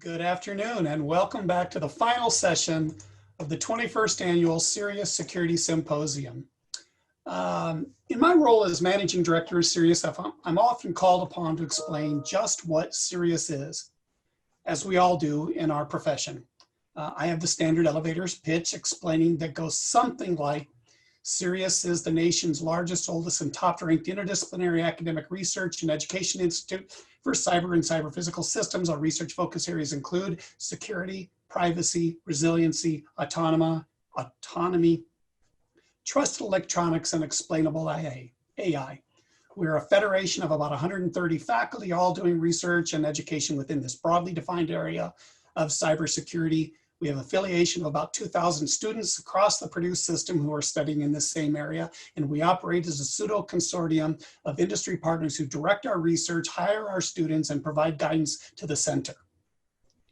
Good afternoon and welcome back to the final session of the 21st Annual CERIAS Security Symposium. In my role as Managing Director of CERIAS, I'm often called upon to explain just what CERIAS is, as we all do in our profession. I have the standard elevator's pitch explaining that goes something like, CERIAS is the nation's largest, oldest, and top-ranked interdisciplinary academic research and education institute for cyber and cyber-physical systems. Our research focus areas include security, privacy, resiliency, autonomy, trusted electronics, and explainable AI. We're a federation of about 130 faculty, all doing research and education within this broadly defined area of cybersecurity. We have affiliation of about 2,000 students across the Purdue system who are studying in this same area, and we operate as a pseudo-consortium of industry partners who direct our research, hire our students, and provide guidance to the center.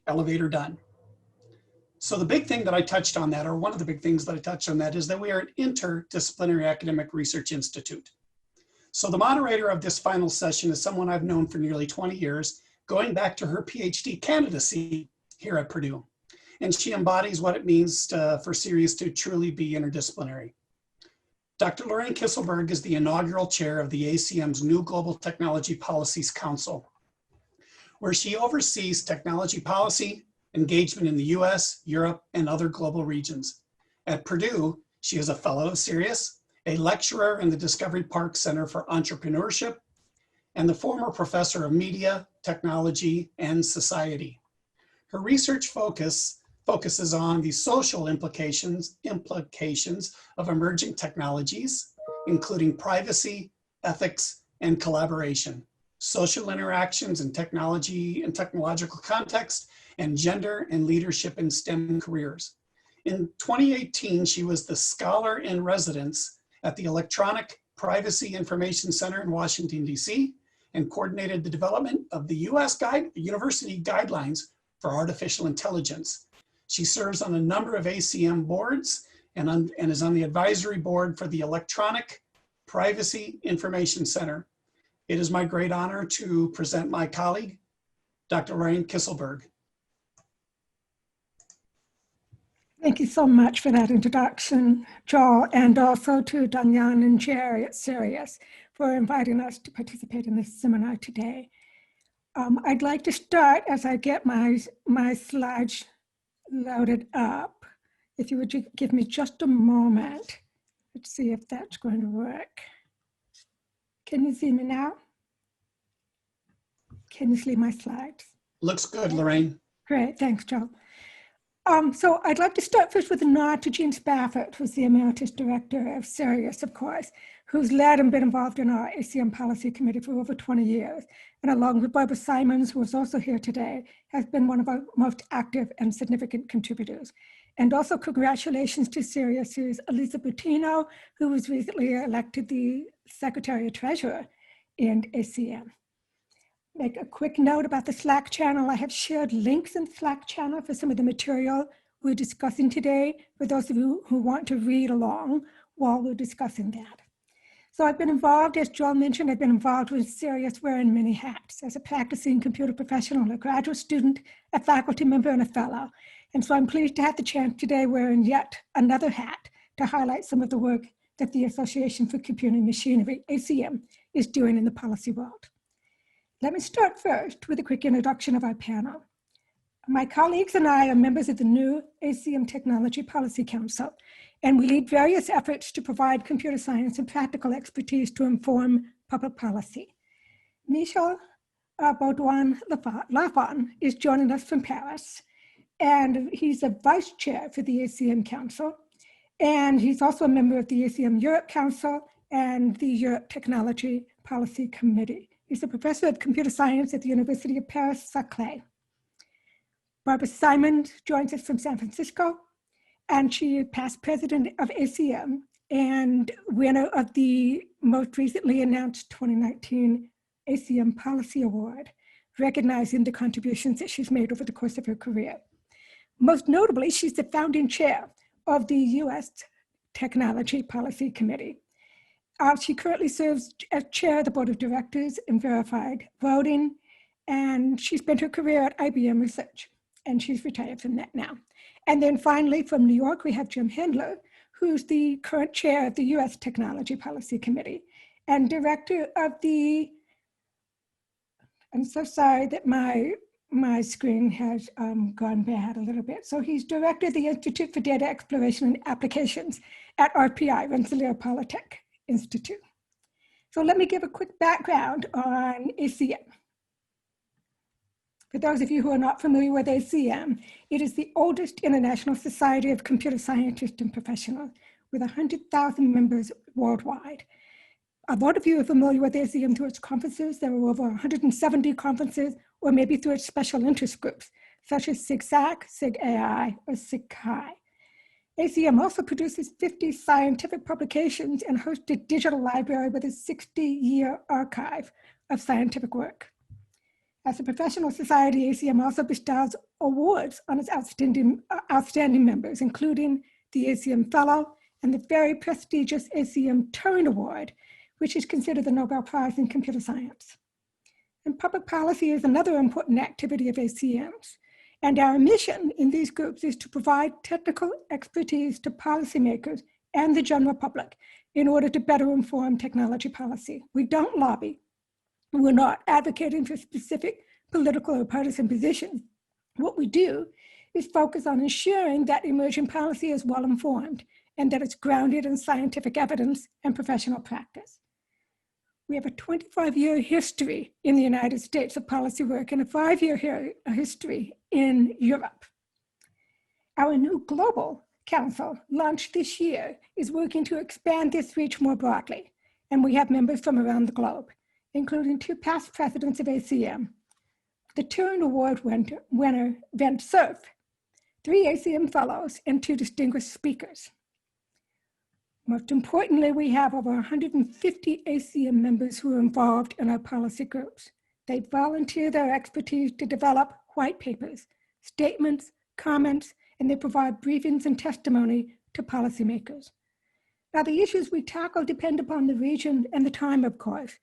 Elevator done. So the big thing that I touched on that, or one of the big things that I touched on that, is that we are an interdisciplinary academic research institute. So the moderator of this final session is someone I've known for nearly 20 years, going back to her PhD candidacy here at Purdue. And she embodies what it means for CERIAS to truly be interdisciplinary. Dr. Lauren Kisselberg is the inaugural chair of the ACM's new Global Technology Policies Council, where she oversees technology policy engagement in the US, Europe, and other global regions. At Purdue, she is a fellow of CERIAS, a lecturer in the Discovery Park Center for Entrepreneurship, and the former professor of media, technology, and society. Her research focuses on the social implications of emerging technologies, including privacy, ethics, and collaboration, social interactions in technology and technological context, and gender and leadership in STEM careers. In 2018, she was the scholar in residence at the Electronic Privacy Information Center in Washington, D.C., and coordinated the development of the University Guidelines for Artificial Intelligence. She serves on a number of ACM boards and is on the advisory board for the Electronic Privacy Information Center. It is my great honor to present my colleague, Dr. Lauren Kisselberg. Thank you so much for that introduction, Joel, and also to Danyan and Jerry at CERIAS for inviting us to participate in this seminar today. I'd like to start as I get my slides loaded up. If you would give me just a moment. Let's see if that's going to work. Can you see me now? Can you see my slides? Looks good, Lorraine. Great, thanks, Joe. So I'd like to start first with a nod to Jean Spafford, who's the Emeritus Director of CERIAS, of course, who's led and been involved in our ACM Policy Committee for over 20 years. And along with Barbara Simons, who is also here today, has been one of our most active and significant contributors. And also congratulations to CERIAS's Elisa Bottino, who was recently elected the Secretary of Treasurer in ACM. Make a quick note about the Slack channel. I have shared links in the Slack channel for some of the material we're discussing today, for those of you who want to read along while we're discussing that. So I've been involved, as Joel mentioned, I've been involved with CERIAS wearing many hats as a practicing computer professional, a graduate student, a faculty member, and a fellow. And so I'm pleased to have the chance today wearing yet another hat to highlight some of the work that the Association for Computing Machinery, ACM, is doing in the policy world. Let me start first with a quick introduction of our panel. My colleagues and I are members of the new ACM Technology Policy Council, and we lead various efforts to provide computer science and practical expertise to inform public policy. Michel Baudouin-Lafon is joining us from Paris, and he's a vice chair for the ACM Council, and he's also a member of the ACM Europe Council and the Europe Technology Policy Committee. He's a professor of computer science at the University of Paris-Saclay. Barbara Simons joins us from San Francisco, and she is past president of ACM and winner of the most recently announced 2019 ACM Policy Award, recognizing the contributions that she's made over the course of her career. Most notably, she's the founding chair of the US Technology Policy Committee. She currently serves as chair of the board of directors in verified voting, and she spent her career at IBM Research. and she's retired from that now. And then finally, from New York, we have Jim Hindler, who's the current chair of the U.S. Technology Policy Committee and director of the, I'm so sorry that my screen has gone bad a little bit. So he's director of the Institute for Data Exploration and Applications at RPI, Rensselaer Polytech Institute. So let me give a quick background on ACM. For those of you who are not familiar with ACM, it is the oldest international society of computer scientists and professionals with 100,000 members worldwide. A lot of you are familiar with ACM through its conferences. There are over 170 conferences, or maybe through its special interest groups, such as SIGSAC, SIG-AI, or SIG-Chi. ACM also produces 50 scientific publications and hosts a digital library with a 60-year archive of scientific work. As a professional society, ACM also bestows awards on its outstanding members, including the ACM Fellow and the very prestigious ACM Turing Award, which is considered the Nobel Prize in Computer Science. And public policy is another important activity of ACM's. And our mission in these groups is to provide technical expertise to policymakers and the general public in order to better inform technology policy. We don't lobby. We're not advocating for specific political or partisan positions. What we do is focus on ensuring that emerging policy is well informed and that it's grounded in scientific evidence and professional practice. We have a 25-year history in the United States of policy work and a 5-year history in Europe. Our new global council, launched this year, is working to expand this reach more broadly, and we have members from around the globe, including 2 past presidents of ACM, the Turing Award winner, Vint Cerf, 3 ACM fellows, and 2 distinguished speakers. Most importantly, we have over 150 ACM members who are involved in our policy groups. They volunteer their expertise to develop white papers, statements, comments, and they provide briefings and testimony to policymakers. Now, the issues we tackle depend upon the region and the time, of course,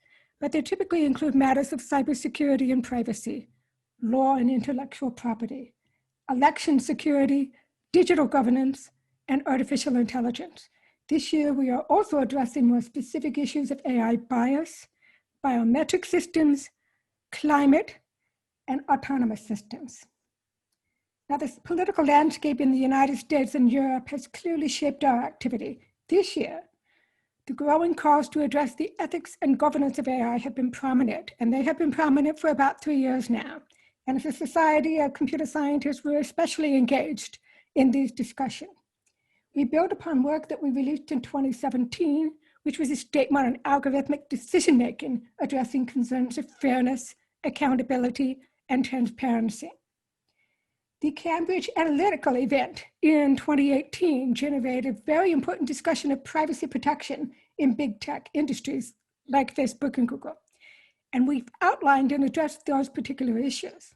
but they typically include matters of cybersecurity and privacy, law and intellectual property, election security, digital governance, and artificial intelligence. This year, we are also addressing more specific issues of AI bias, biometric systems, climate, and autonomous systems. Now, the political landscape in the United States and Europe has clearly shaped our activity. This year, the growing calls to address the ethics and governance of AI have been prominent, and they have been prominent for about 3 years now. And as a society of computer scientists, we're especially engaged in these discussions. We build upon work that we released in 2017, which was a statement on algorithmic decision-making, addressing concerns of fairness, accountability, and transparency. The Cambridge Analytical event in 2018 generated very important discussion of privacy protection in big tech industries like Facebook and Google. And we've outlined and addressed those particular issues.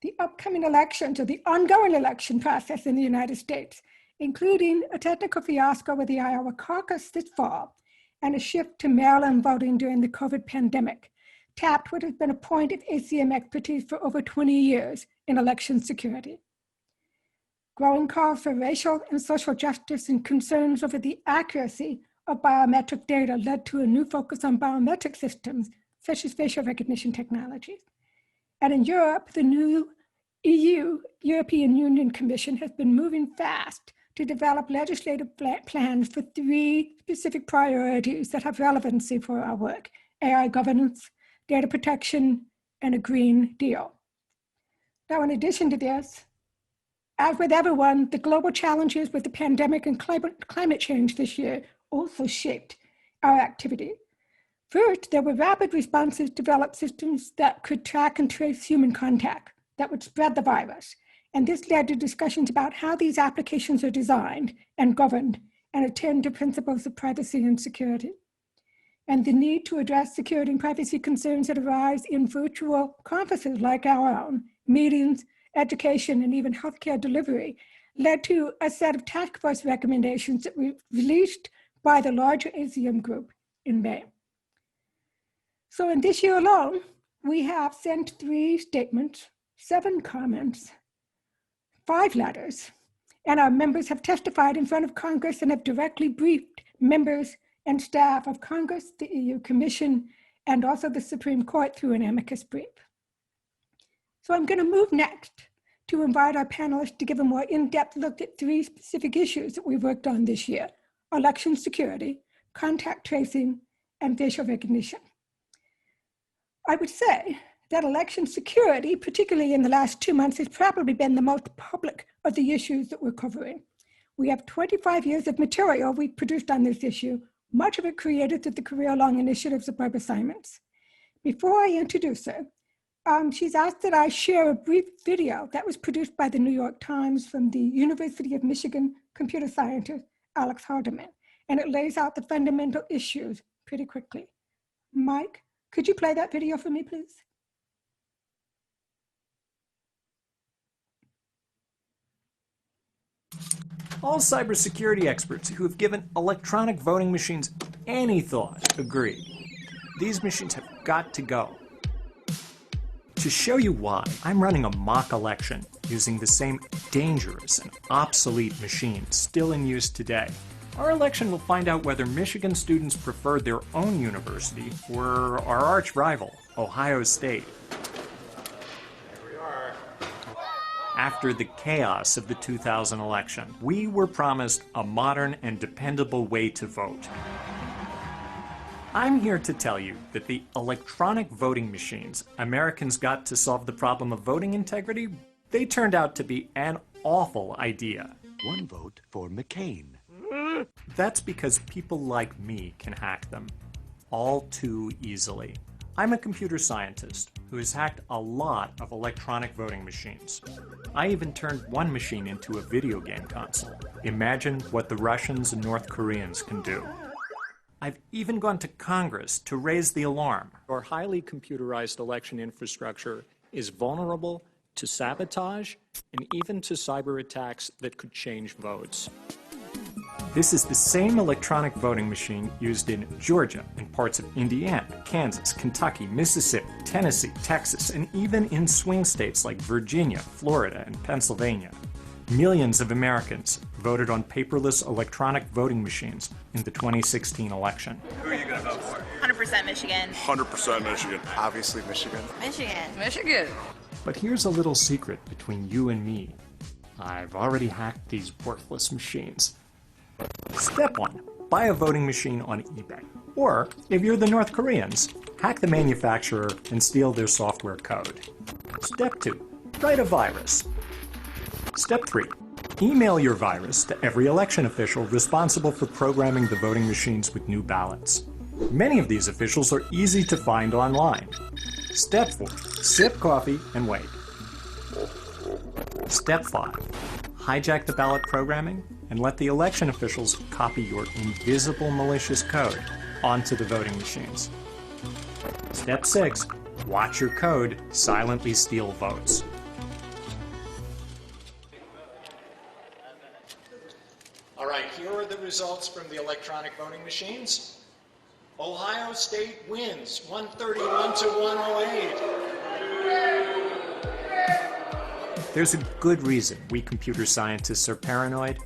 The upcoming elections, or the ongoing election process in the United States, including a technical fiasco with the Iowa caucus this fall and a shift to mail-in voting during the COVID pandemic, tapped what has been a point of ACM expertise for over 20 years in election security. Growing calls for racial and social justice and concerns over the accuracy of biometric data led to a new focus on biometric systems, such as facial recognition technologies. And in Europe, the new European Union Commission, has been moving fast to develop legislative plans for 3 specific priorities that have relevancy for our work: AI governance, data protection, and a Green Deal. Now, in addition to this, as with everyone, the global challenges with the pandemic and climate change this year also shaped our activity. First, there were rapid responses to develop systems that could track and trace human contact that would spread the virus. And this led to discussions about how these applications are designed and governed and attend to principles of privacy and security. And the need to address security and privacy concerns that arise in virtual conferences like our own, meetings, education, and even healthcare delivery, led to a set of task force recommendations that were released by the larger ACM group in May. So in this year alone, we have sent 3 statements, 7 comments, 5 letters, and our members have testified in front of Congress and have directly briefed members and staff of Congress, the EU Commission, and also the Supreme Court through an amicus brief. So I'm going to move next to invite our panelists to give a more in-depth look at 3 specific issues that we've worked on this year: election security, contact tracing, and facial recognition. I would say that election security, particularly in the last 2 months, has probably been the most public of the issues that we're covering. We have 25 years of material we've produced on this issue, much of it created through the career-long initiatives of Barbara Simons. Before I introduce her, she's asked that I share a brief video that was produced by the New York Times from the University of Michigan computer scientist, Alex Hardeman, and it lays out the fundamental issues pretty quickly. Mike, could you play that video for me, please? All cybersecurity experts who have given electronic voting machines any thought agree. These machines have got to go. To show you why, I'm running a mock election using the same dangerous and obsolete machine still in use today. Our election will find out whether Michigan students prefer their own university or our arch rival, Ohio State. After the chaos of the 2000 election, we were promised a modern and dependable way to vote. I'm here to tell you that the electronic voting machines Americans got to solve the problem of voting integrity, they turned out to be an awful idea. One vote for McCain. That's because people like me can hack them all too easily. I'm a computer scientist who has hacked a lot of electronic voting machines. I even turned one machine into a video game console. Imagine what the Russians and North Koreans can do. I've even gone to Congress to raise the alarm. Our highly computerized election infrastructure is vulnerable to sabotage and even to cyber attacks that could change votes. This is the same electronic voting machine used in Georgia and parts of Indiana, Kansas, Kentucky, Mississippi, Tennessee, Texas, and even in swing states like Virginia, Florida, and Pennsylvania. Millions of Americans voted on paperless electronic voting machines in the 2016 election. Who are you going to vote for? 100% Michigan. 100% Michigan. Obviously Michigan. Michigan. Michigan. But here's a little secret between you and me. I've already hacked these worthless machines. Step 1. Buy a voting machine on eBay. Or, if you're the North Koreans, hack the manufacturer and steal their software code. Step 2. Write a virus. Step 3. Email your virus to every election official responsible for programming the voting machines with new ballots. Many of these officials are easy to find online. Step 4. Sip coffee and wait. Step 5. Hijack the ballot programming and let the election officials copy your invisible malicious code onto the voting machines. Step 6. Watch your code silently steal votes. All right, here are the results from the electronic voting machines. Ohio State wins 131 to 108. There's a good reason we computer scientists are paranoid.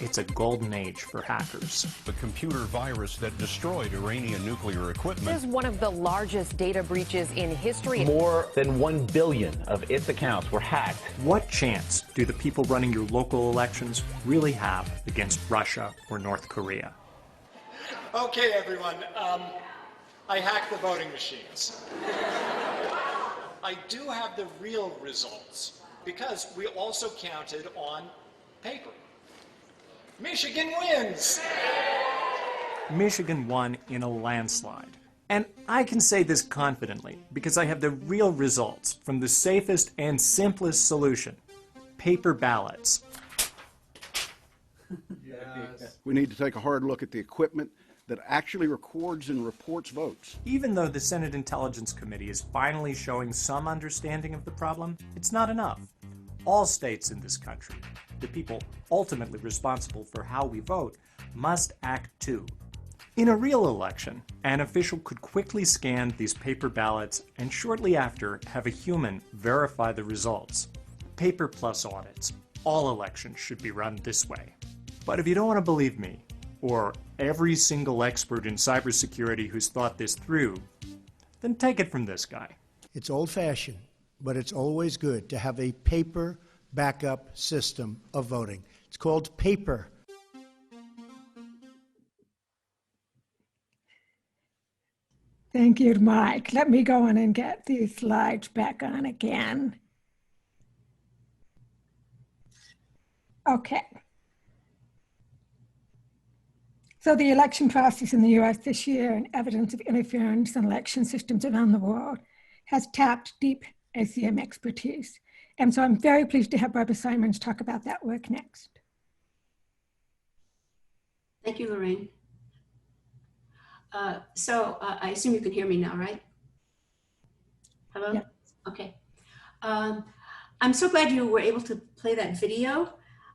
It's a golden age for hackers. The computer virus that destroyed Iranian nuclear equipment. This is one of the largest data breaches in history. More than 1 billion of its accounts were hacked. What chance do the people running your local elections really have against Russia or North Korea? Okay, everyone, I hacked the voting machines. I do have the real results because we also counted on paper. Michigan wins! Michigan won in a landslide. And I can say this confidently because I have the real results from the safest and simplest solution, paper ballots. Yes. We need to take a hard look at the equipment that actually records and reports votes. Even though the Senate Intelligence Committee is finally showing some understanding of the problem, it's not enough. All states in this country, the people ultimately responsible for how we vote, must act too. In a real election, an official could quickly scan these paper ballots and shortly after have a human verify the results. Paper plus audits. all elections should be run this way. But if you don't want to believe me, or every single expert in cybersecurity who's thought this through, then take it from this guy. It's old-fashioned, but it's always good to have a paper backup system of voting. It's called paper. Thank you, Mike. Let me go on and get these slides back on again. Okay. So the election process in the US this year and evidence of interference in election systems around the world has tapped deep ACM expertise. And so I'm very pleased to have Barbara Simons talk about that work next. Thank you, Lorraine. I assume you can hear me now, right? Hello? Yeah. Okay. I'm so glad you were able to play that video.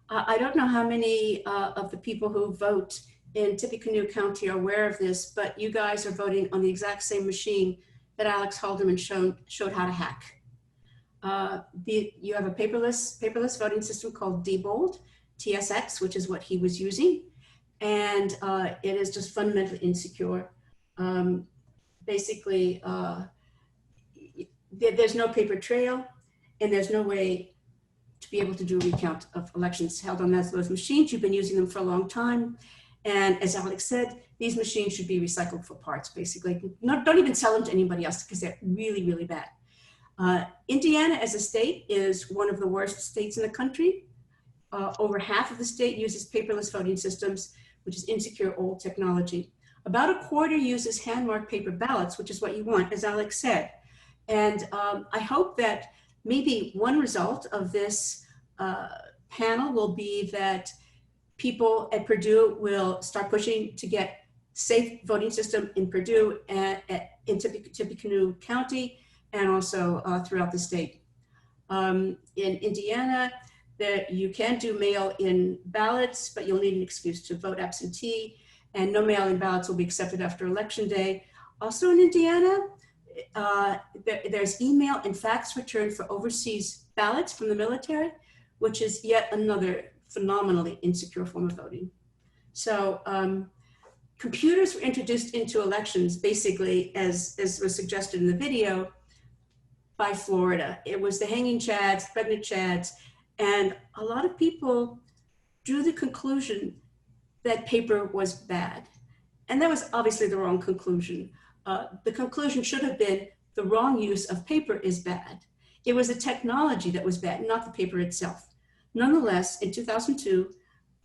I don't know how many of the people who vote in Tippecanoe County are aware of this, but you guys are voting on the exact same machine that Alex Halderman showed how to hack. You have a paperless voting system called Diebold, TSX, which is what he was using. And it is just fundamentally insecure. Basically, there's no paper trail, and there's no way to be able to do a recount of elections held on those machines. You've been using them for a long time. And as Alex said, these machines should be recycled for parts, basically. Don't even sell them to anybody else because they're really, really bad. Indiana as a state is one of the worst states in the country. Over half of the state uses paperless voting systems, which is insecure old technology. About a quarter uses hand-marked paper ballots, which is what you want, as Alex said. And I hope that maybe one result of this panel will be that people at Purdue will start pushing to get safe voting system in Purdue and in Tippecanoe County and also throughout the state. In Indiana, you can do mail-in ballots, but you'll need an excuse to vote absentee, and no mail-in ballots will be accepted after Election Day. Also in Indiana, there's email and fax return for overseas ballots from the military, which is yet another phenomenally insecure form of voting. So computers were introduced into elections basically, as was suggested in the video, by Florida. It was the hanging chads, pregnant chads, and a lot of people drew the conclusion that paper was bad. And that was obviously the wrong conclusion. The conclusion should have been the wrong use of paper is bad. It was the technology that was bad, not the paper itself. Nonetheless, in 2002,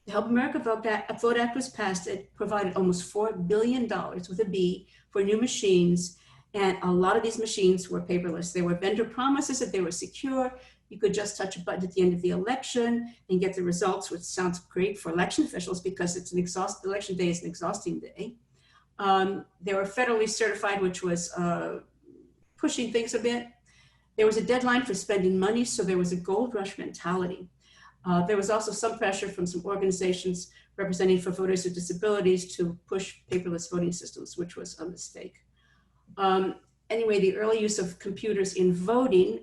the Help America Vote Act was passed. It provided almost $4 billion with a B for new machines. And a lot of these machines were paperless. There were vendor promises that they were secure. You could just touch a button at the end of the election and get the results, which sounds great for election officials because it's election day is an exhausting day. They were federally certified, which was pushing things a bit. There was a deadline for spending money, so there was a gold rush mentality. There was also some pressure from some organizations representing for voters with disabilities to push paperless voting systems, which was a mistake. Anyway, the early use of computers in voting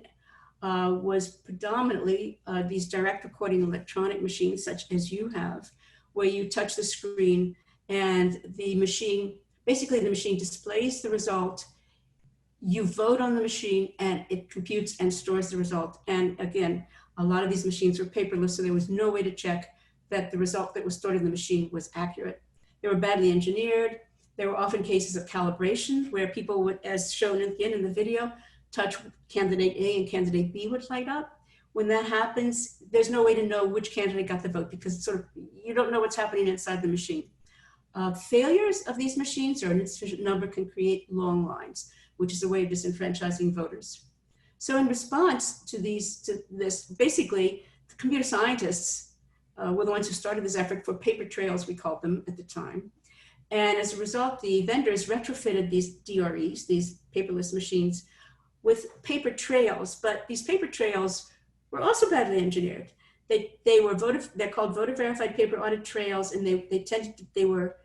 was predominantly these direct recording electronic machines, such as you have, where you touch the screen and the machine, basically the machine displays the result, you vote on the machine and it computes and stores the result. And again, a lot of these machines were paperless, so there was no way to check that the result that was stored in the machine was accurate. They were badly engineered. There were often cases of calibration where people would, as shown again in the video, touch candidate A and candidate B would light up. When that happens, there's no way to know which candidate got the vote because it's you don't know what's happening inside the machine. Failures of these machines or an insufficient number can create long lines, which is a way of disenfranchising voters. So in response to this, basically, the computer scientists were the ones who started this effort for paper trails, we called them at the time. And as a result, the vendors retrofitted these DREs, these paperless machines, with paper trails, but these paper trails were also badly engineered. They're called voter verified paper audit trails, and they were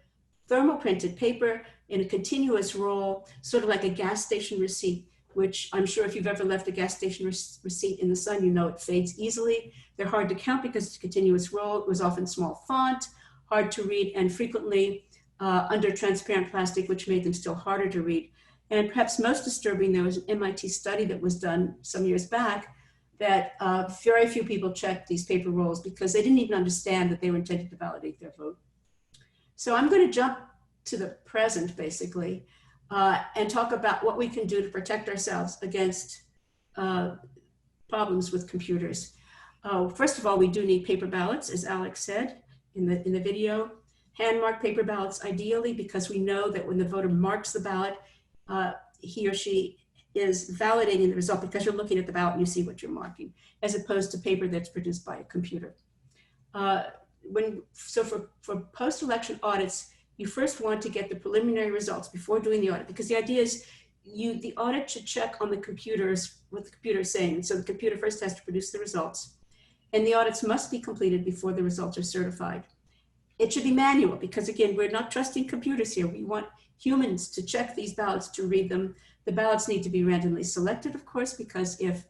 thermal printed paper in a continuous roll, sort of like a gas station receipt, which I'm sure if you've ever left a gas station receipt in the sun, you know it fades easily. They're hard to count because it's a continuous roll. It was often small font, hard to read, and frequently under transparent plastic, which made them still harder to read. And perhaps most disturbing, there was an MIT study that was done some years back that very few people checked these paper rolls because they didn't even understand that they were intended to validate their vote. So I'm going to jump to the present, basically, and talk about what we can do to protect ourselves against problems with computers. First of all, we do need paper ballots, as Alex said in the video. Hand-marked paper ballots, ideally, because we know that when the voter marks the ballot, he or she is validating the result because you're looking at the ballot and you see what you're marking, as opposed to paper that's produced by a computer. So for post-election audits, you first want to get the preliminary results before doing the audit, because the idea is the audit should check on the computers, what the computer is saying. So the computer first has to produce the results, and the audits must be completed before the results are certified. It should be manual because, again, we're not trusting computers here. We want humans to check these ballots, to read them. The ballots need to be randomly selected, of course, because if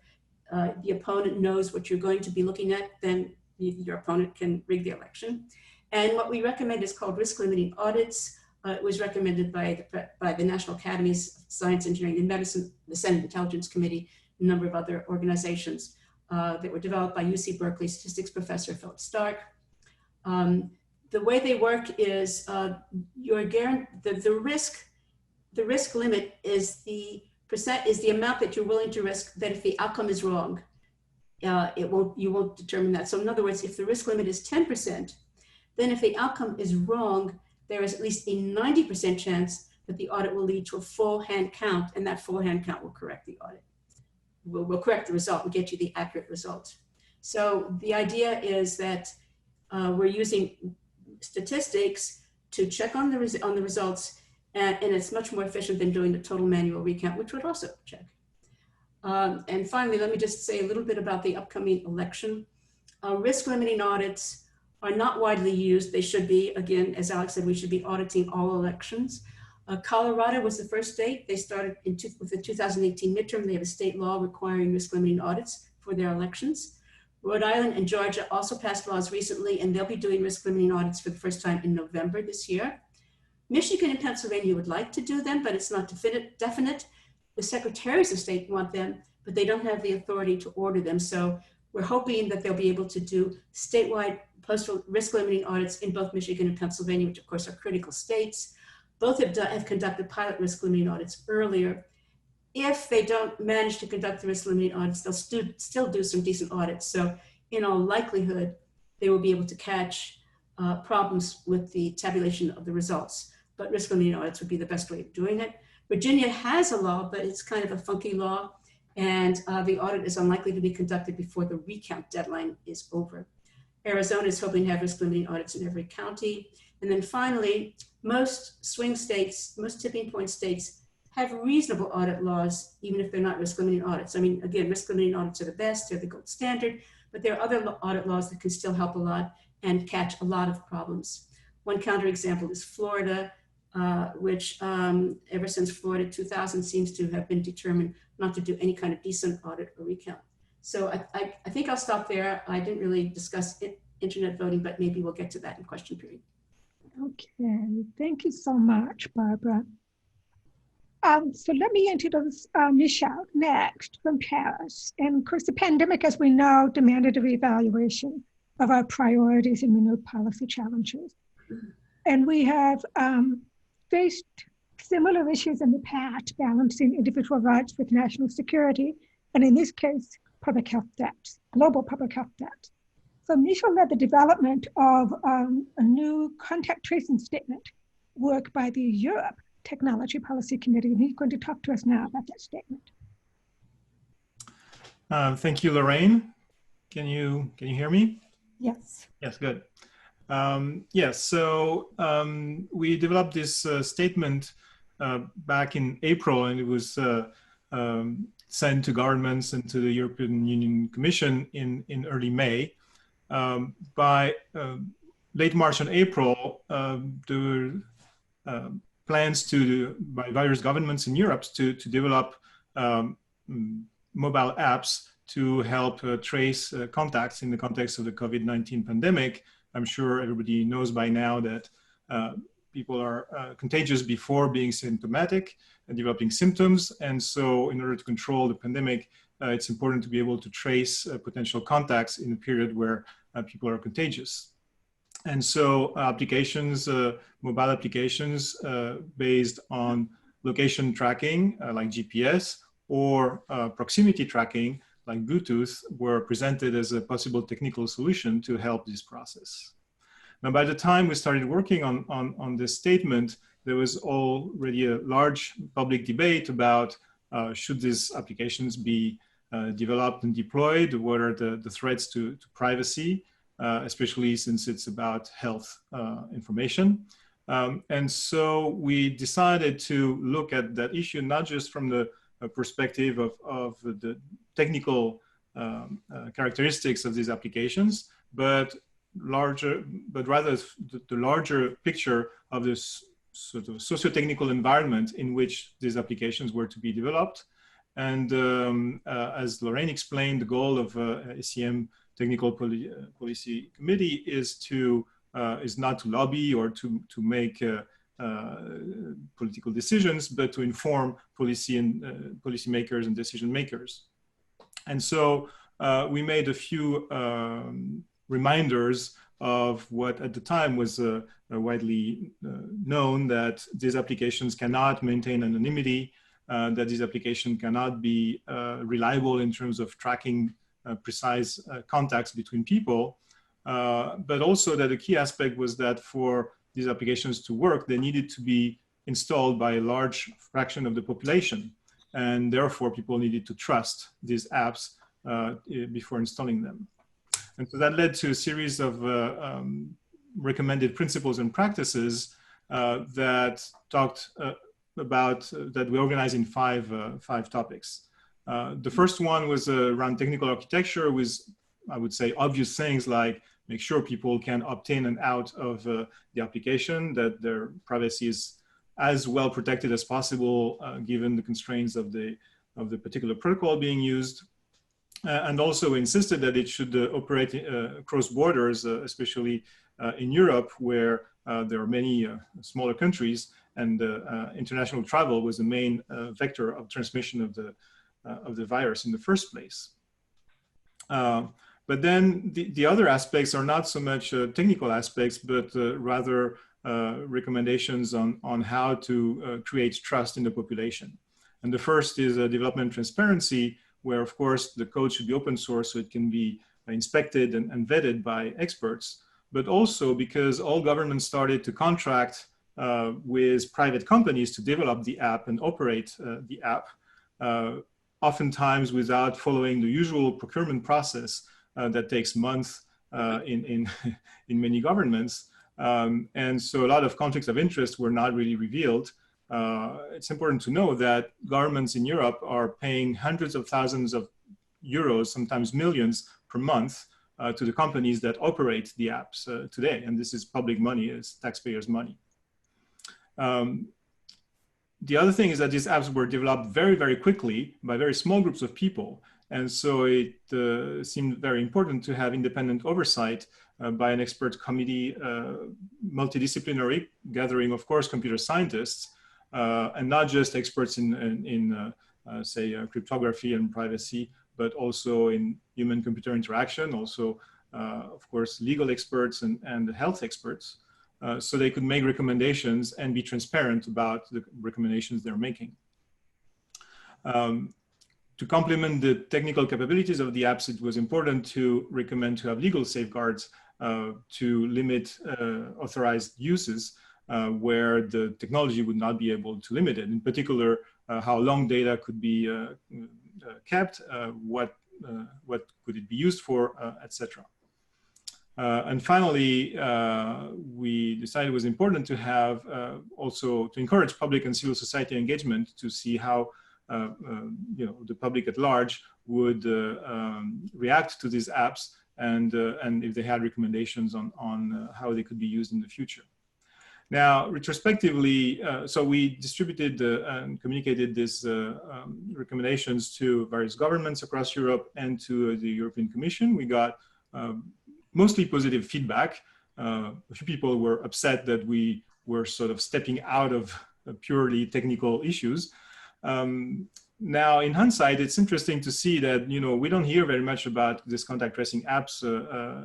the opponent knows what you're going to be looking at, then your opponent can rig the election. And what we recommend is called risk-limiting audits. It was recommended by the National Academies of Science, Engineering, and Medicine, the Senate Intelligence Committee, a number of other organizations that were developed by UC Berkeley statistics professor Philip Stark. The way they work is the risk limit is the amount that you're willing to risk that if the outcome is wrong, you won't determine that. So in other words, if the risk limit is 10%, then if the outcome is wrong, there is at least a 90% chance that the audit will lead to a full hand count, and that full hand count will correct the audit. Will correct the result and get you the accurate result. So the idea is that we're using statistics to check on the results, and it's much more efficient than doing the total manual recount, which would also check. And finally, let me just say a little bit about the upcoming election. Risk-limiting audits are not widely used. They should be. Again, as Alex said, we should be auditing all elections. Colorado was the first state. They started with the 2018 midterm. They have a state law requiring risk-limiting audits for their elections. Rhode Island and Georgia also passed laws recently, and they'll be doing risk-limiting audits for the first time in November this year. Michigan and Pennsylvania would like to do them, but it's not definite. The secretaries of state want them, but they don't have the authority to order them. So we're hoping that they'll be able to do statewide postal risk-limiting audits in both Michigan and Pennsylvania, which of course are critical states. Both have conducted pilot risk-limiting audits earlier. If they don't manage to conduct the risk-limiting audits, they'll still do some decent audits. So in all likelihood, they will be able to catch problems with the tabulation of the results. But risk-limiting audits would be the best way of doing it. Virginia has a law, but it's kind of a funky law, and the audit is unlikely to be conducted before the recount deadline is over. Arizona is hoping to have risk-limiting audits in every county. And then finally, most swing states, most tipping point states have reasonable audit laws, even if they're not risk-limiting audits. I mean, again, risk-limiting audits are the best, they're the gold standard, but there are other audit laws that can still help a lot and catch a lot of problems. One counterexample is Florida, which ever since Florida 2000 seems to have been determined not to do any kind of decent audit or recount. So I think I'll stop there. I didn't really discuss internet voting, but maybe we'll get to that in question period. Okay, thank you so much, Barbara. So let me introduce Michelle next from Paris. And of course, the pandemic, as we know, demanded a reevaluation of our priorities and renewed policy challenges. And we have faced similar issues in the past, balancing individual rights with national security, and in this case, public health debt, global public health debt. So Michelle led the development of a new contact tracing statement work by the Europe Technology Policy Committee, and he's going to talk to us now about that statement. Thank you, Lorraine. Can you hear me? Yes. Yes, good. Yes, so we developed this statement back in April, and it was sent to governments and to the European Union Commission in early May. By late March and April, there were plans by various governments in Europe to develop mobile apps to help trace contacts in the context of the COVID-19 pandemic. I'm sure everybody knows by now that people are contagious before being symptomatic and developing symptoms. And so in order to control the pandemic, it's important to be able to trace potential contacts in a period where people are contagious. And so applications, mobile applications based on location tracking like GPS or proximity tracking like Bluetooth were presented as a possible technical solution to help this process. Now, by the time we started working on this statement, there was already a large public debate about should these applications be developed and deployed, what are the threats to privacy, especially since it's about health information. And so we decided to look at that issue, not just from the perspective of the technical characteristics of these applications, but rather the larger picture of this sort of socio-technical environment in which these applications were to be developed. And as Lauren explained, the goal of ACM Technical Policy Committee is not to lobby or to make political decisions, but to inform policy and policymakers and decision makers. And so we made a few reminders of what at the time was widely known, that these applications cannot maintain anonymity, that these applications cannot be reliable in terms of tracking precise contacts between people, but also that the key aspect was that for these applications to work, they needed to be installed by a large fraction of the population. And therefore, people needed to trust these apps before installing them. And so that led to a series of recommended principles and practices that talked about, that we organized in five topics. The first one was around technical architecture, with, I would say, obvious things like make sure people can opt in and out of the application, that their privacy is as well protected as possible given the constraints of the particular protocol being used. And also insisted that it should operate across borders, especially in Europe, where there are many smaller countries, and international travel was the main vector of transmission of the virus in the first place. But then the other aspects are not so much technical aspects, but rather recommendations on how to create trust in the population. And the first is development transparency, where of course the code should be open source so it can be inspected and vetted by experts, but also because all governments started to contract with private companies to develop the app and operate the app, oftentimes without following the usual procurement process that takes months in many governments. And so a lot of conflicts of interest were not really revealed. It's important to know that governments in Europe are paying hundreds of thousands of euros, sometimes millions per month to the companies that operate the apps today. And this is public money, it's taxpayers' money. The other thing is that these apps were developed very, very quickly by very small groups of people. And so it seemed very important to have independent oversight by an expert committee, multidisciplinary, gathering, of course, computer scientists, and not just experts in say, cryptography and privacy, but also in human-computer interaction, also, of course, legal experts and health experts, so they could make recommendations and be transparent about the recommendations they're making. To complement the technical capabilities of the apps, it was important to recommend to have legal safeguards to limit authorized uses where the technology would not be able to limit it. In particular, how long data could be kept, what could it be used for, etc. And finally, we decided it was important to have also to encourage public and civil society engagement to see how the public at large would react to these apps, and if they had recommendations on how they could be used in the future. Now, retrospectively, so we distributed and communicated these recommendations to various governments across Europe and to the European Commission. We got mostly positive feedback. A few people were upset that we were sort of stepping out of purely technical issues. Now, in hindsight, it's interesting to see that, you know, we don't hear very much about this contact tracing apps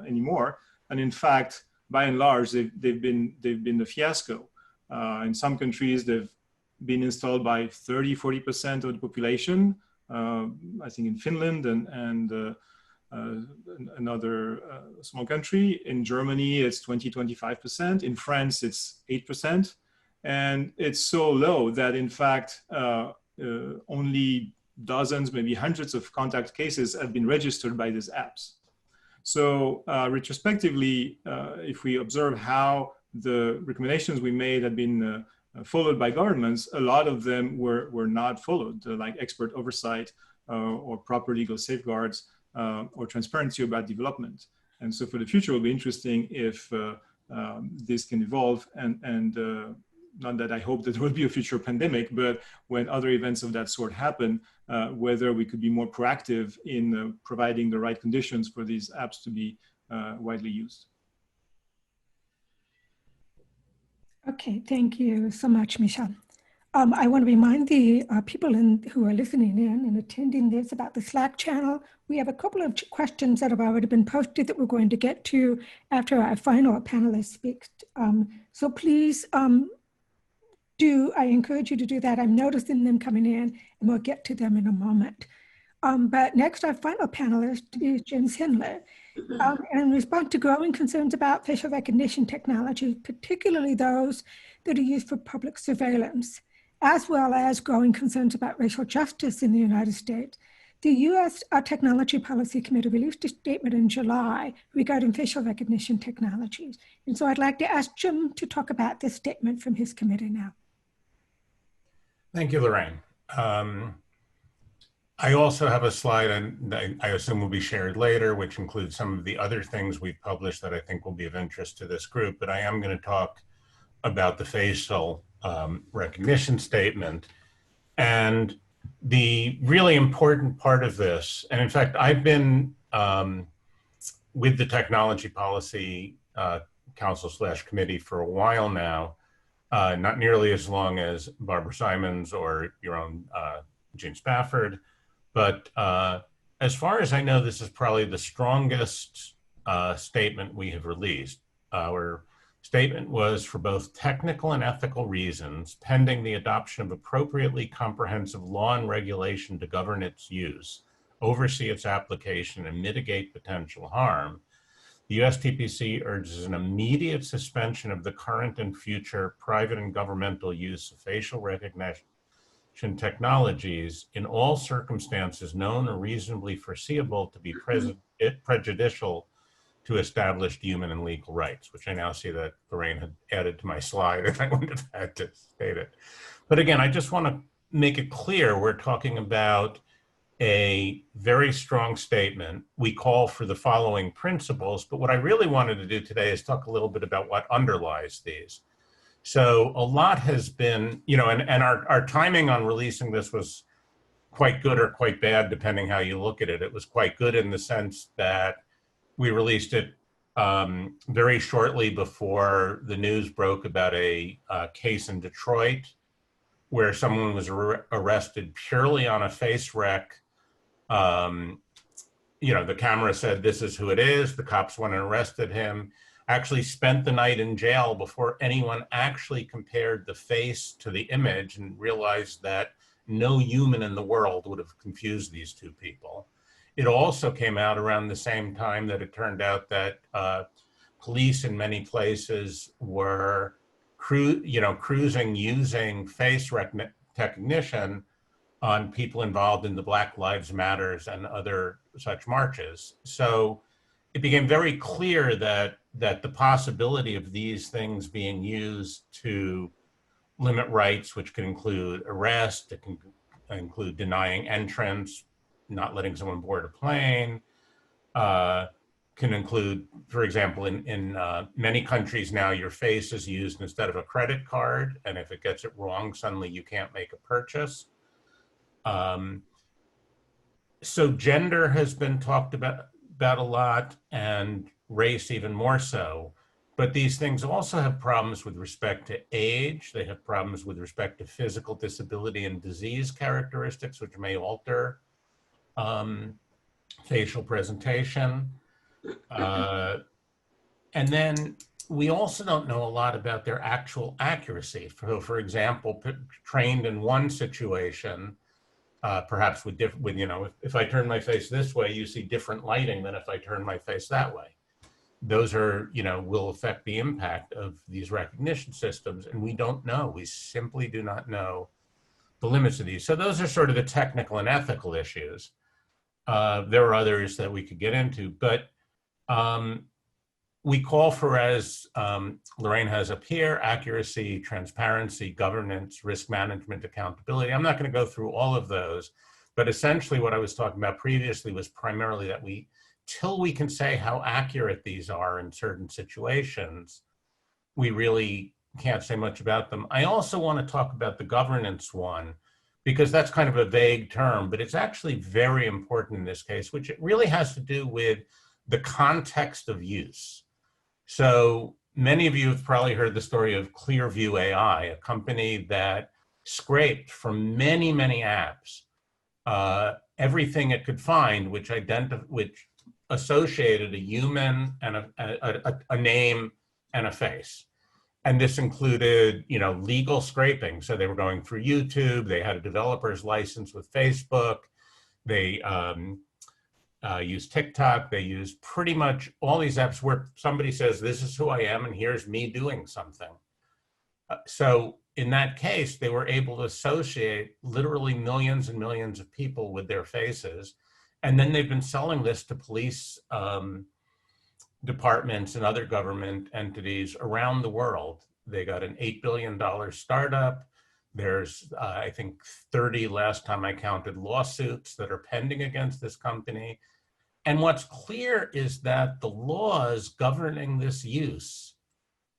anymore. And in fact, by and large, they've been a fiasco. In some countries, they've been installed by 30–40% of the population. I think in Finland and another small country. In Germany, it's 20–25%. In France, it's 8%. And it's so low that, in fact, only dozens, maybe hundreds of contact cases have been registered by these apps. So retrospectively, if we observe how the recommendations we made have been followed by governments, a lot of them were not followed, like expert oversight or proper legal safeguards or transparency about development. And so for the future, it will be interesting if this can evolve and not that I hope that there will be a future pandemic, but when other events of that sort happen, whether we could be more proactive in providing the right conditions for these apps to be widely used. Okay, thank you so much, Michel. I want to remind the people who are listening in and attending this about the Slack channel. We have a couple of questions that have already been posted that we're going to get to after our final panelist speaks. So please, I encourage you to do that. I'm noticing them coming in, and we'll get to them in a moment. But next, our final panelist is James Hindler. And in response to growing concerns about facial recognition technology, particularly those that are used for public surveillance, as well as growing concerns about racial justice in the United States, the U.S. Technology Policy Committee released a statement in July regarding facial recognition technologies. And so I'd like to ask Jim to talk about this statement from his committee now. Thank you, Lorraine. I also have a slide, and I assume will be shared later, which includes some of the other things we've published that I think will be of interest to this group, but I am going to talk about the facial recognition statement. And the really important part of this, and in fact, I've been with the Technology Policy Council/Committee for a while now, not nearly as long as Barbara Simons or your own Gene Spafford, but as far as I know, this is probably the strongest statement we have released. Our statement was for both technical and ethical reasons, pending the adoption of appropriately comprehensive law and regulation to govern its use, oversee its application, and mitigate potential harm, the USTPC urges an immediate suspension of the current and future private and governmental use of facial recognition technologies in all circumstances known or reasonably foreseeable to be prejudicial to established human and legal rights, which I now see that Lorraine had added to my slide and I wouldn't have had to state it. But again, I just want to make it clear we're talking about a very strong statement. We call for the following principles, but what I really wanted to do today is talk a little bit about what underlies these. So a lot has been, you know, and our timing on releasing this was quite good or quite bad, depending how you look at it. It was quite good in the sense that we released it very shortly before the news broke about a case in Detroit where someone was arrested purely on a face rec. You know, the camera said, this is who it is. The cops went and arrested him, actually spent the night in jail before anyone actually compared the face to the image and realized that no human in the world would have confused these two people. It also came out around the same time that it turned out that police in many places were cruising using face recognition on people involved in the Black Lives Matters and other such marches. So it became very clear that the possibility of these things being used to limit rights, which can include arrest, it can include denying entrance, not letting someone board a plane, can include, for example, in many countries now, your face is used instead of a credit card, and if it gets it wrong, suddenly you can't make a purchase. So gender has been talked about a lot, and race even more so. But these things also have problems with respect to age. They have problems with respect to physical disability and disease characteristics, which may alter facial presentation. And then we also don't know a lot about their actual accuracy. So for example, trained in one situation, perhaps with you know, if I turn my face this way, you see different lighting than if I turn my face that way. Those are, you know, will affect the impact of these recognition systems, and we don't know. We simply do not know the limits of these. So those are sort of the technical and ethical issues. There are others that we could get into, but we call for, as Lorraine has up here, accuracy, transparency, governance, risk management, accountability. I'm not going to go through all of those, but essentially what I was talking about previously was primarily that till we can say how accurate these are in certain situations, we really can't say much about them. I also want to talk about the governance one, because that's kind of a vague term, but it's actually very important in this case, which it really has to do with the context of use. So many of you have probably heard the story of Clearview AI, a company that scraped from many, many apps, everything it could find, which associated a human and a name and a face. And this included, you know, legal scraping. So they were going through YouTube, they had a developer's license with Facebook, they use TikTok, they use pretty much all these apps where somebody says, this is who I am and here's me doing something. So in that case, they were able to associate literally millions and millions of people with their faces. And then they've been selling this to police departments and other government entities around the world. They got an $8 billion startup. There's, I think, 30, last time I counted, lawsuits that are pending against this company. And what's clear is that the laws governing this use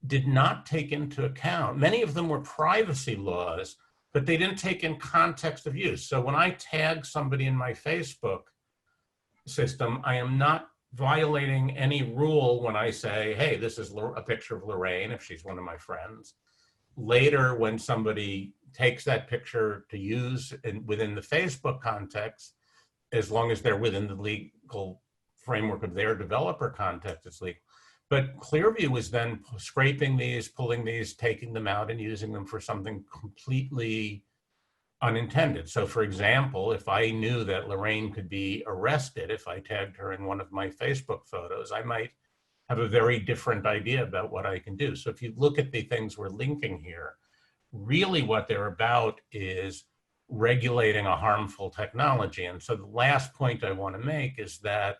did not take into account, many of them were privacy laws, but they didn't take in context of use. So when I tag somebody in my Facebook system, I am not violating any rule when I say, hey, this is a picture of Lorraine, if she's one of my friends. Later, when somebody takes that picture to use within the Facebook context, as long as they're within the legal framework of their developer context, it's legal. But Clearview was then scraping these, pulling these, taking them out and using them for something completely unintended. So for example, if I knew that Lorraine could be arrested if I tagged her in one of my Facebook photos, I might have a very different idea about what I can do. So if you look at the things we're linking here, really what they're about is regulating a harmful technology. And so the last point I want to make is that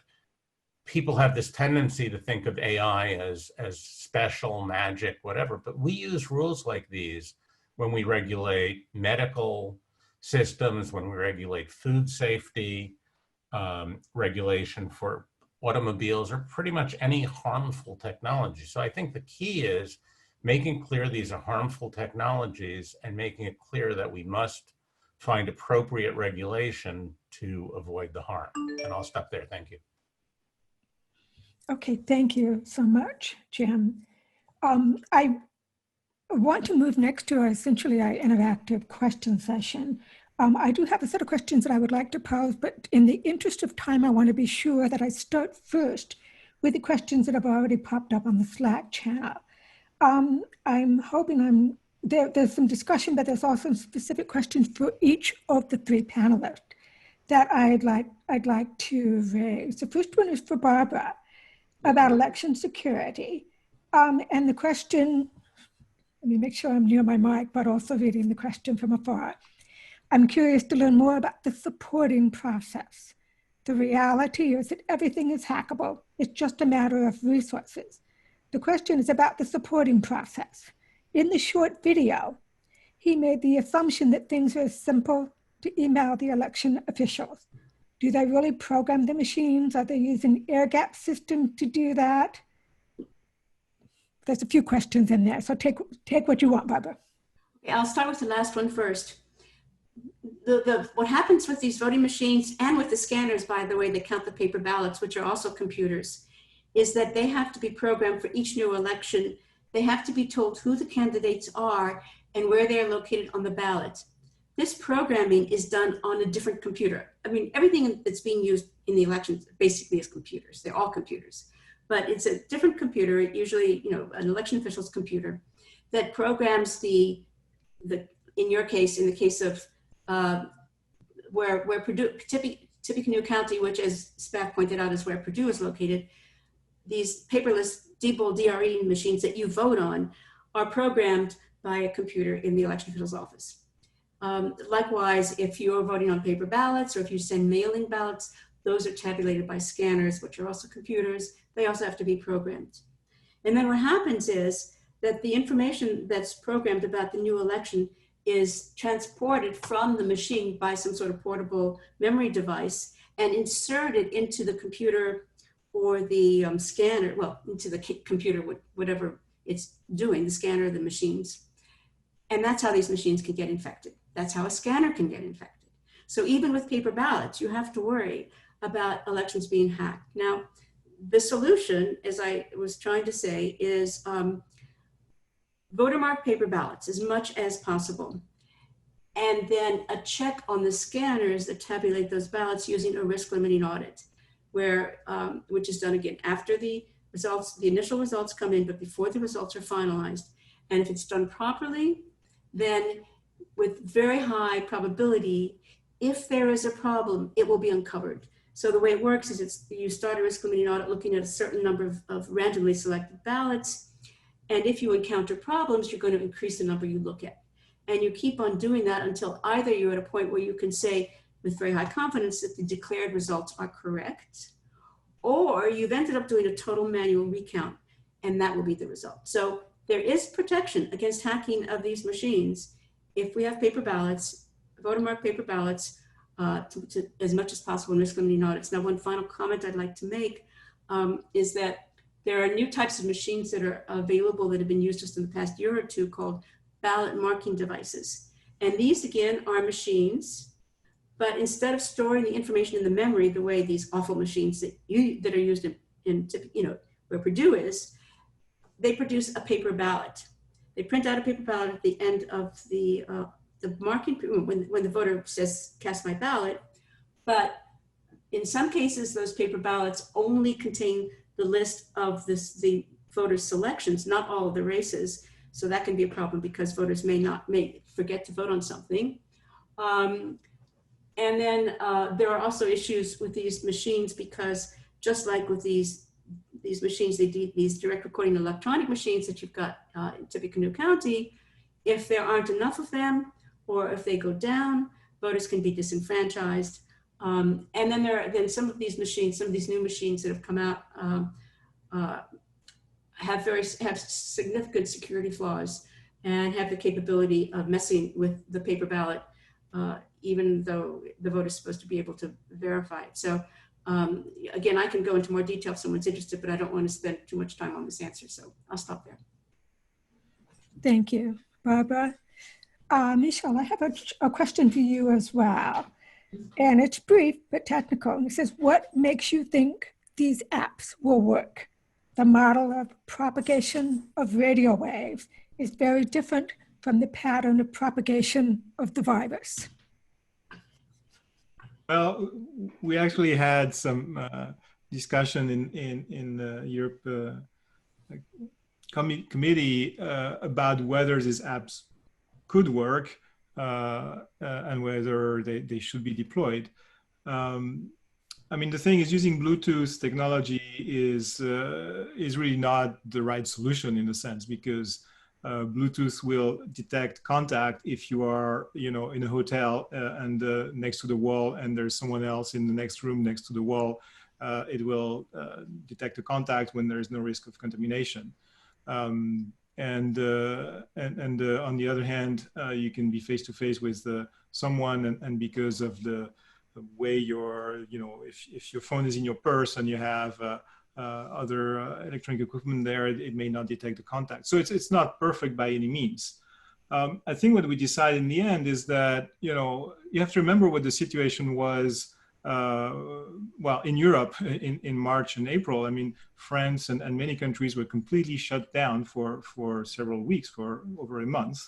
people have this tendency to think of AI as special, magic, whatever, but we use rules like these when we regulate medical systems, when we regulate food safety, regulation for automobiles, or pretty much any harmful technology. So I think the key is making clear these are harmful technologies and making it clear that we must find appropriate regulation to avoid the harm. And I'll stop there. Thank you. Okay, thank you so much, Jim. I want to move next to essentially our interactive question session. I do have a set of questions that I would like to pose, but in the interest of time, I want to be sure that I start first with the questions that have already popped up on the Slack channel. I'm hoping there's some discussion, but there's also specific questions for each of the three panelists that I'd like to raise. The first one is for Barbara about election security. And the question, let me make sure I'm near my mic, but also reading the question from afar. I'm curious to learn more about the supporting process. The reality is that everything is hackable. It's just a matter of resources. The question is about the supporting process. In the short video, he made the assumption that things are simple to email the election officials. Do they really program the machines? Are they using air gap systems to do that? There's a few questions in there, so take what you want, Barbara. Okay, I'll start with the last one first. What happens with these voting machines and with the scanners, by the way, that count the paper ballots, which are also computers, is that they have to be programmed for each new election. They have to be told who the candidates are and where they're located on the ballot. This programming is done on a different computer. I mean, everything that's being used in the elections basically is computers. They're all computers. But it's a different computer, usually, an election official's computer, that programs in your case, in the case of where Purdue, Tippecanoe County, which as Spaff pointed out is where Purdue is located, these paperless Diebold DRE machines that you vote on are programmed by a computer in the election official's office. Likewise, if you're voting on paper ballots or if you send mailing ballots, those are tabulated by scanners, which are also computers. They also have to be programmed. And then what happens is that the information that's programmed about the new election is transported from the machine by some sort of portable memory device and inserted into the computer or the scanner, well, into the computer, whatever it's doing, the scanner, the machines. And that's how these machines can get infected. That's how a scanner can get infected. So even with paper ballots, you have to worry about elections being hacked. Now, the solution, as I was trying to say, is voter marked paper ballots as much as possible. And then a check on the scanners that tabulate those ballots using a risk limiting audit, which is done again after the results, the initial results come in, but before the results are finalized. And if it's done properly, then with very high probability, if there is a problem, it will be uncovered. So the way it works is you start a risk limiting audit looking at a certain number of randomly selected ballots. And if you encounter problems, you're going to increase the number you look at. And you keep on doing that until either you're at a point where you can say with very high confidence that the declared results are correct, or you've ended up doing a total manual recount, and that will be the result. So there is protection against hacking of these machines if we have paper ballots, voter marked paper ballots, to as much as possible in risk limiting audits. Now, one final comment I'd like to make is that there are new types of machines that are available that have been used just in the past year or two called ballot marking devices. And these, again, are machines, but instead of storing the information in the memory the way these awful machines that are used in where Purdue is, they produce a paper ballot. They print out a paper ballot at the end of the marking, when the voter says, cast my ballot. But in some cases, those paper ballots only contain the list of the voters' selections, not all of the races. So that can be a problem because voters may forget to vote on something. And then there are also issues with these machines because just like with these machines, these direct recording electronic machines that you've got in Tippecanoe County, if there aren't enough of them, or if they go down, voters can be disenfranchised. And then some of these machines, some of these new machines that have come out have significant security flaws and have the capability of messing with the paper ballot, even though the voter is supposed to be able to verify it. So again, I can go into more detail if someone's interested, but I don't want to spend too much time on this answer. So I'll stop there. Thank you, Barbara. Michelle, I have a question for you as well. And it's brief, but technical. And it says, what makes you think these apps will work? The model of propagation of radio waves is very different from the pattern of propagation of the virus. Well, we actually had some discussion in the Europe committee about whether these apps could work and whether they should be deployed. I mean, the thing is, using Bluetooth technology is really not the right solution in a sense, because Bluetooth will detect contact if you are, in a hotel and next to the wall, and there's someone else in the next room next to the wall. It will detect the contact when there is no risk of contamination. And on the other hand, you can be face to face with someone, and because of the way your, if your phone is in your purse and you have other electronic equipment there, it may not detect the contact. So it's not perfect by any means. I think what we decided in the end is that, you have to remember what the situation was, well, in Europe in March and April. I mean, France and many countries were completely shut down for several weeks, for over a month.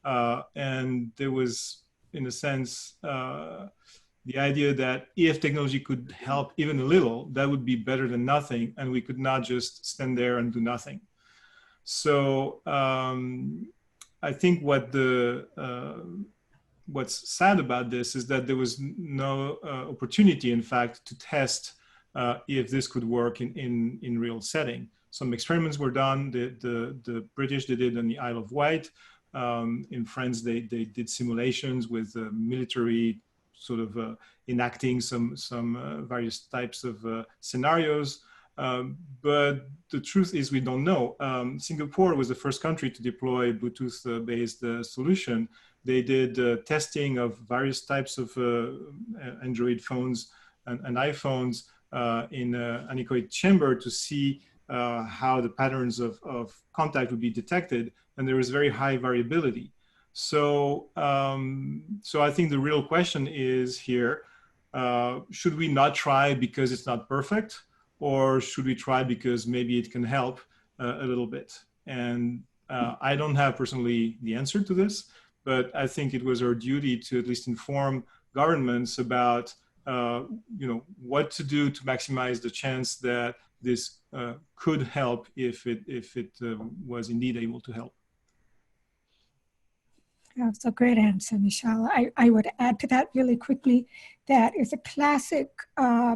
And there was, in a sense, the idea that if technology could help even a little, that would be better than nothing, and we could not just stand there and do nothing. So I think what's sad about this is that there was no opportunity, in fact, to test if this could work in real setting. Some experiments were done. The British, they did on the Isle of Wight. In France, they did simulations with military sort of enacting some various types of scenarios. But the truth is we don't know. Singapore was the first country to deploy Bluetooth-based solution. They did testing of various types of Android phones and iPhones in an anechoic chamber to see how the patterns of contact would be detected, and there was very high variability. So, so I think the real question is here, should we not try because it's not perfect, or should we try because maybe it can help a little bit? And I don't have personally the answer to this, but I think it was our duty to at least inform governments about what to do to maximize the chance that this could help if it was indeed able to help. That's a great answer, Michelle. I would add to that really quickly that is a classic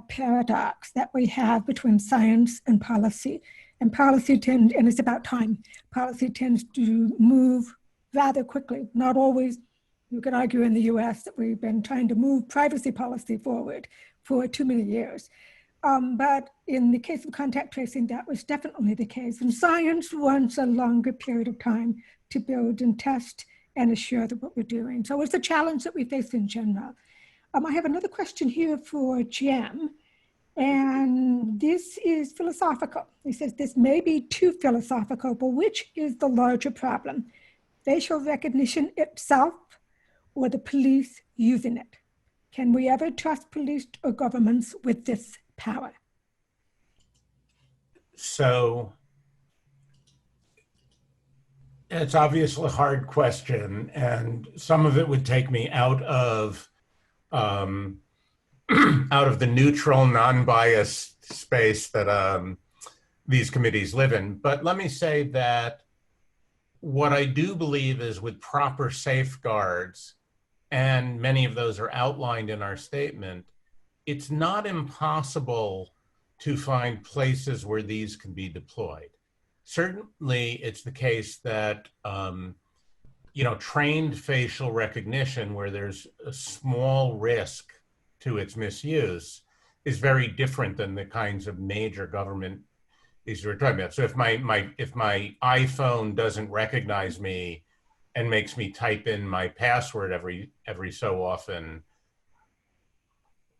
paradox that we have between science and policy. And policy and it's about time. Policy tends to move rather quickly. Not always. You can argue in the US that we've been trying to move privacy policy forward for too many years. But in the case of contact tracing, that was definitely the case. And science wants a longer period of time to build and test and assure that what we're doing. So it's a challenge that we face in general. I have another question here for Jim, and this is philosophical. He says, this may be too philosophical, but which is the larger problem? Facial recognition itself or the police using it? Can we ever trust police or governments with this power? So it's obviously a hard question, and some of it would take me out of the neutral, non-biased space that these committees live in. But let me say that what I do believe is with proper safeguards, and many of those are outlined in our statement, it's not impossible to find places where these can be deployed. Certainly, it's the case that trained facial recognition, where there's a small risk to its misuse, is very different than the kinds of major government issues we're talking about. So if my iPhone doesn't recognize me and makes me type in my password every so often,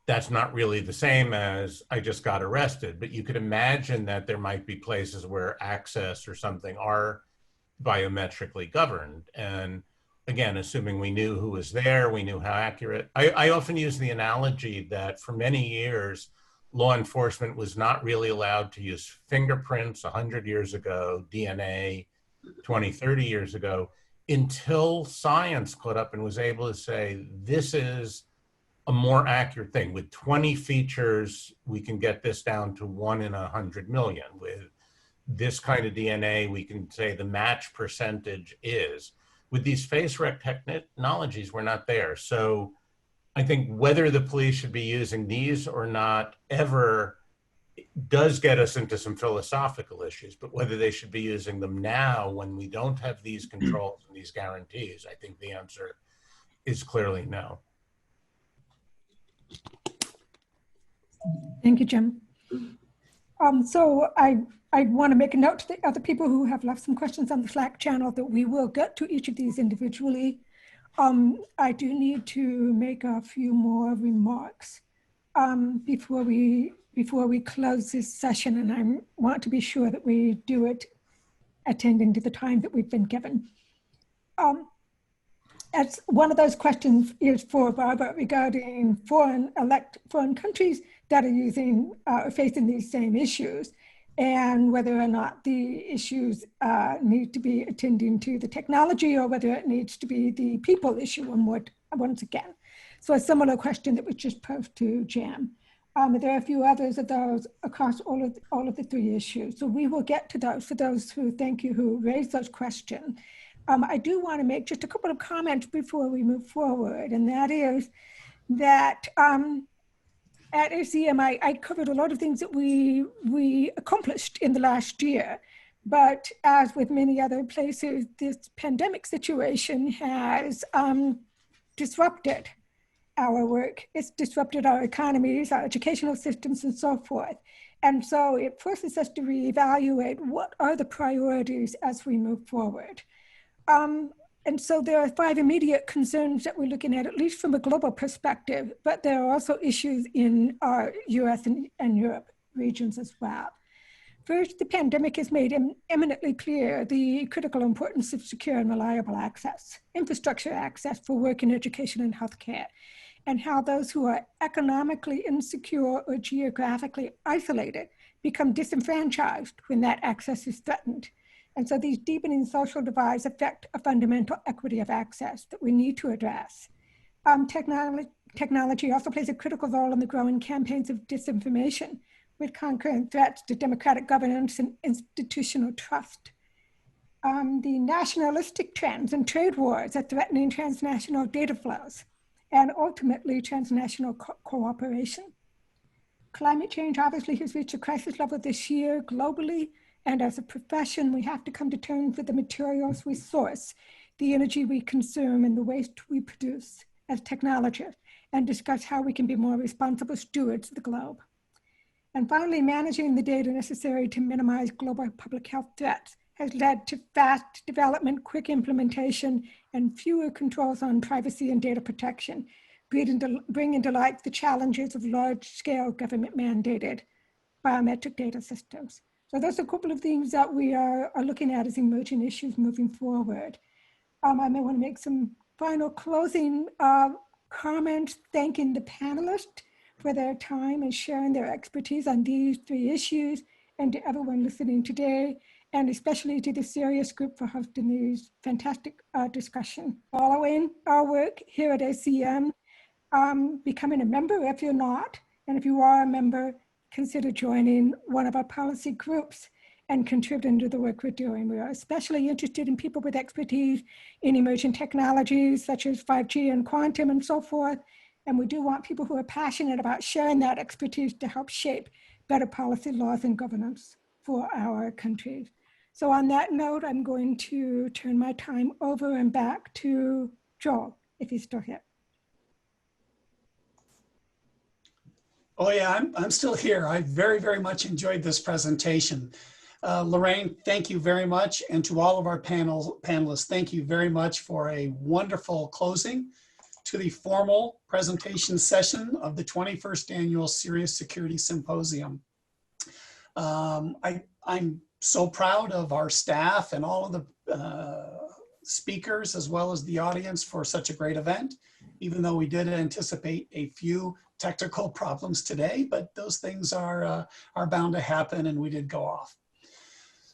that's not really the same as I just got arrested. But you could imagine that there might be places where access or something are biometrically governed. And again, assuming we knew who was there, we knew how accurate. I often use the analogy that for many years, law enforcement was not really allowed to use fingerprints 100 years ago, DNA 20, 30 years ago, until science caught up and was able to say, this is a more accurate thing. With 20 features, we can get this down to 1 in 100 million. With this kind of DNA, we can say the match percentage is. With these face rec technologies, we're not there. So I think whether the police should be using these or not ever does get us into some philosophical issues, but whether they should be using them now when we don't have these controls and these guarantees, I think the answer is clearly no. Thank you, Jim. So I want to make a note to the other people who have left some questions on the Slack channel that we will get to each of these individually. I do need to make a few more remarks before we close this session, and I want to be sure that we do it attending to the time that we've been given. As one of those questions is for Barbara regarding foreign countries that are facing these same issues, and whether or not the issues need to be attending to the technology or whether it needs to be the people issue once again. So a similar question that was just posed to Jan. There are a few others of those across all of the three issues. So we will get to those for those who raised those questions. I do want to make just a couple of comments before we move forward, and that is that at ACM, I covered a lot of things that we accomplished in the last year, but as with many other places, this pandemic situation has disrupted our work. It's disrupted our economies, our educational systems, and so forth. And so it forces us to reevaluate what are the priorities as we move forward. And so there are 5 immediate concerns that we're looking at least from a global perspective, but there are also issues in our US and Europe regions as well. First, the pandemic has made eminently clear the critical importance of secure and reliable access, infrastructure access for work and education and healthcare, and how those who are economically insecure or geographically isolated become disenfranchised when that access is threatened. And so these deepening social divides affect a fundamental equity of access that we need to address. Technology also plays a critical role in the growing campaigns of disinformation, with concurrent threats to democratic governance and institutional trust. The nationalistic trends and trade wars are threatening transnational data flows and ultimately transnational cooperation. Climate change obviously has reached a crisis level this year globally, and as a profession, we have to come to terms with the materials we source, the energy we consume, and the waste we produce as technologists, and discuss how we can be more responsible stewards of the globe. And finally, managing the data necessary to minimize global public health threats has led to fast development, quick implementation, and fewer controls on privacy and data protection, bringing to light the challenges of large-scale government-mandated biometric data systems. So those are a couple of things that we are looking at as emerging issues moving forward. I may want to make some final closing comments, thanking the panelists for their time and sharing their expertise on these 3 issues, and to everyone listening today, and especially to the CERIAS group for hosting these fantastic discussions. Following our work here at ACM, becoming a member if you're not, and if you are a member, consider joining one of our policy groups and contributing to the work we're doing. We are especially interested in people with expertise in emerging technologies such as 5G and quantum and so forth. And we do want people who are passionate about sharing that expertise to help shape better policy laws and governance for our countries. So on that note, I'm going to turn my time over and back to Joel, if he's still here. Oh yeah, I'm still here. I very, very much enjoyed this presentation. Lorraine, thank you very much. And to all of our panelists, thank you very much for a wonderful closing to the formal presentation session of the 21st Annual CERIAS Security Symposium. I'm so proud of our staff and all of the speakers as well as the audience for such a great event, even though we did anticipate a few technical problems today, but those things are bound to happen, and we did go off.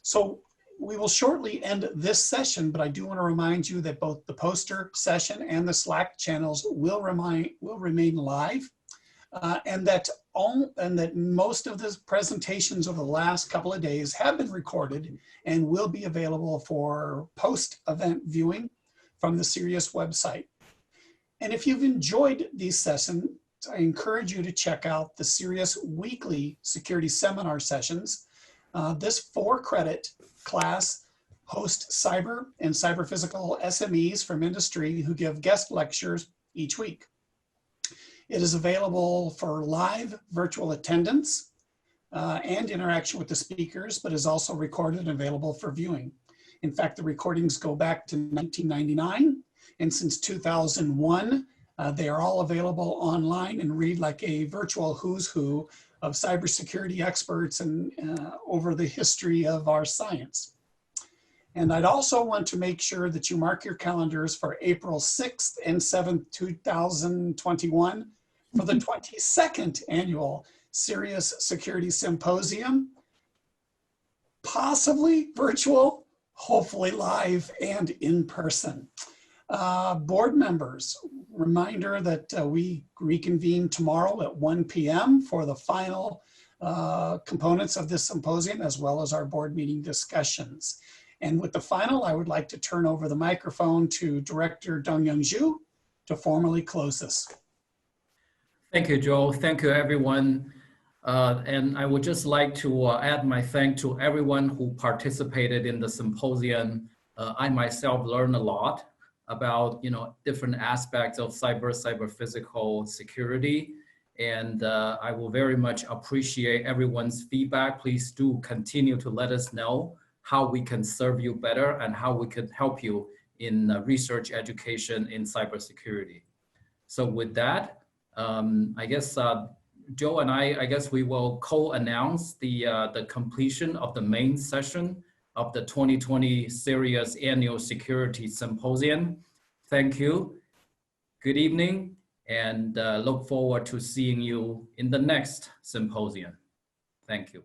So we will shortly end this session, but I do want to remind you that both the poster session and the Slack channels will remain live, and that most of the presentations over the last couple of days have been recorded and will be available for post-event viewing from the CERIAS website. And if you've enjoyed these sessions, I encourage you to check out the CERIAS weekly security seminar sessions. This 4-credit class hosts cyber and cyber physical SMEs from industry who give guest lectures each week. It is available for live virtual attendance and interaction with the speakers, but is also recorded and available for viewing. In fact, the recordings go back to 1999, And since 2001, they are all available online and read like a virtual who's who of cybersecurity experts and over the history of our science. And I'd also want to make sure that you mark your calendars for April 6th and 7th, 2021 for the 22nd annual CERIAS Security Symposium, possibly virtual, hopefully live and in person. Board members, reminder that we reconvene tomorrow at 1 p.m. for the final components of this symposium, as well as our board meeting discussions. And with the final, I would like to turn over the microphone to Director Dongyoung Zhu to formally close this. Thank you, Joe. Thank you, everyone. And I would just like to add my thanks to everyone who participated in the symposium. I myself learned a lot about different aspects of cyber-physical security. And I will very much appreciate everyone's feedback. Please do continue to let us know how we can serve you better and how we can help you in research education in cybersecurity. So with that, I guess Joe and I guess we will co-announce the completion of the main session of the 2020 CERIAS Annual Security Symposium. Thank you. Good evening, and look forward to seeing you in the next symposium. Thank you.